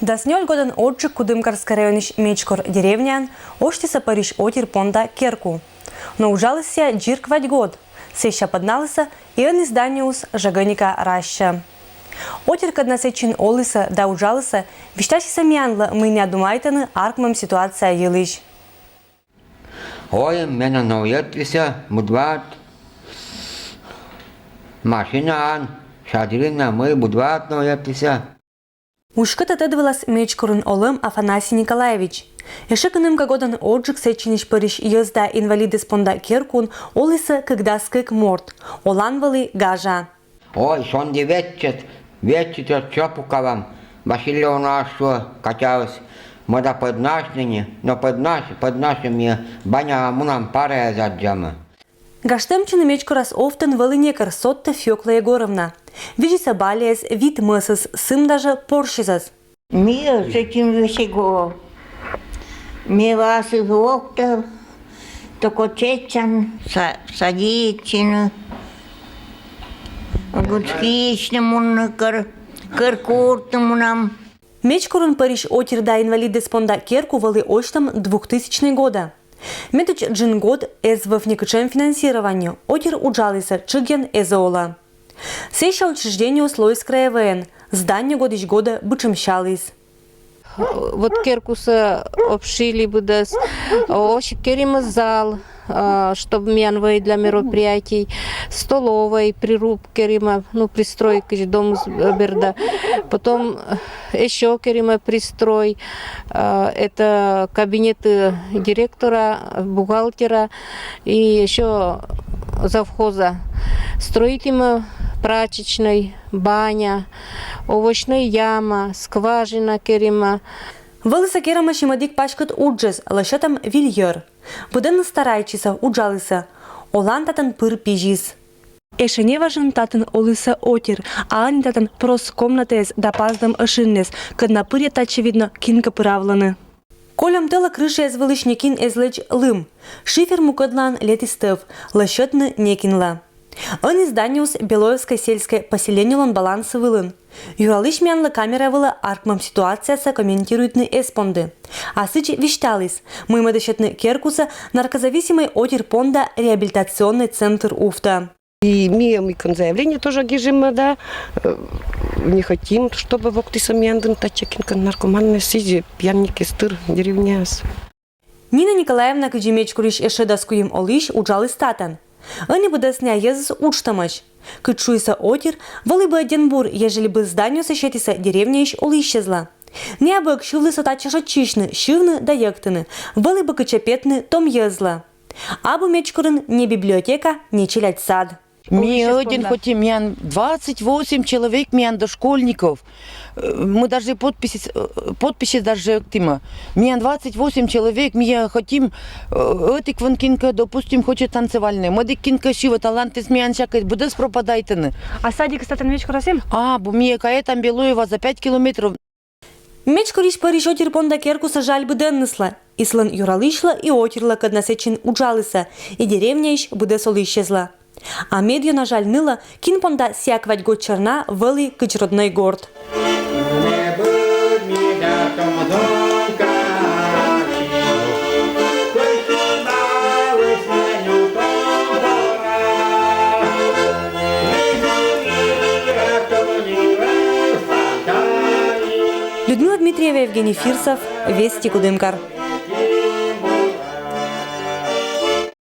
Даснёль годен отжик Кудымкарский районыш Мечкор деревнян, оштиса Париж отир понда Керку. Но ужалися джирквать год, сеща подналися и он изданиус жаганика раща. Отир каднасечин олиса да ужалися, виштачи самянла мы не думайтаны аркмам ситуация елыш. Ой, мене новєтлися, будват. Машина ан, шадрина мы будват новєтлися. Ушкыт отедвалас Мечкорын олым Афанасий Николаевич. Эшекынымка годын отжик сечиниш Париж езда инвалиды спонда Керкун олиса когда скык морт, оланвалы гажа. Ой, сонди вечет от чопуковам. Васильевна что каталась. Мы да под нашими, но под нашими баня мунам паря заджама. Гаштемчины Мечкорас офтен валынекар Сотта Фёкла Егоровна. Вижиса балиес вид мысыс, сым даже порщизас. Мир с этим всего. Ми вас и воктов, только чечан, садичин, гудскичному, кыркуртому нам. Мечкорын Париж отир да инвалиды спонда Керку валы оштам 2000 года. Медыч джин год эз в никачем финансированию отир уджалиса чыген эзола. Сеща учреждение условий краевен, здание годищ года бычемщалис. Вот Керкуса обшили бы дас, керим зал, чтобы менвей для мероприятий, столовой, прируб керима, пристройки дому берда. Потом еще керима пристрой, это кабинеты директора, бухгалтера и еще завхоза. Строителям прачечной, баня, овощная яма, скважина керима. Вылыса керама шимадик пачкат уджес, лашатам вильер. Буден старайчиса уджалыса, олантатан пыр пижис. Эше не важен татан олыса отир, а ани татан прос комнатес да паздам ашиннес, кад на пыре очевидно кинка пыравланы. Колям тела крыша из вылышникин излечь лым, шифер мукадлан летистев, лашатны некинла. Он изданиус Белоевской сельской поселениелон балансы вылын. Юралыш мянла камера выла аркмам ситуацияса комментируютны эспонды. А сыч вишталис. Мы мадышетны Керкуса наркозависимый отир понда реабилитационный центр Уфта. И мы заявление тоже гижим, да. Не хотим, чтобы вокты самяндын тачекинка наркоманные сиди, пьянники стыр деревняс. Нина Николаевна кыджимечкуриш эшедаскуим олиш уджалыс татан. Они бы досня езус учтамач. Кычуйса отир, валы бы один бур, ежели бы зданию сощетиса деревня ищ улищезла. Не абы кшивлы сотачаша чишны, шивны да ектыны, валы бы кычапетны том езла. Абы мечкурын не библиотека, не челять сад. Мы один хотим, мян 28 человек, мян дошкольников. Мы даже подписи даже тима. Мян 28 человек, мы хотим, эти кванкинка, допустим, хочет танцевальные. Модикинка шива, таланты смян всякой, будес пропадайтены. А садик статан Мечкурасим? Бу мне кая там Белоева за 5 километров. Мечкуриш Париж отир понда Керкуса жаль бы деннесла. Ислан юралышла и отирла, кад насечин уджалыса, и деревня ищ буде солы исчезла. А медио на жаль ныла, кин понда сяквать год черна, вели кыч родной город. Людмила Дмитриева, Евгений Фирсов, Вести Кудымкар.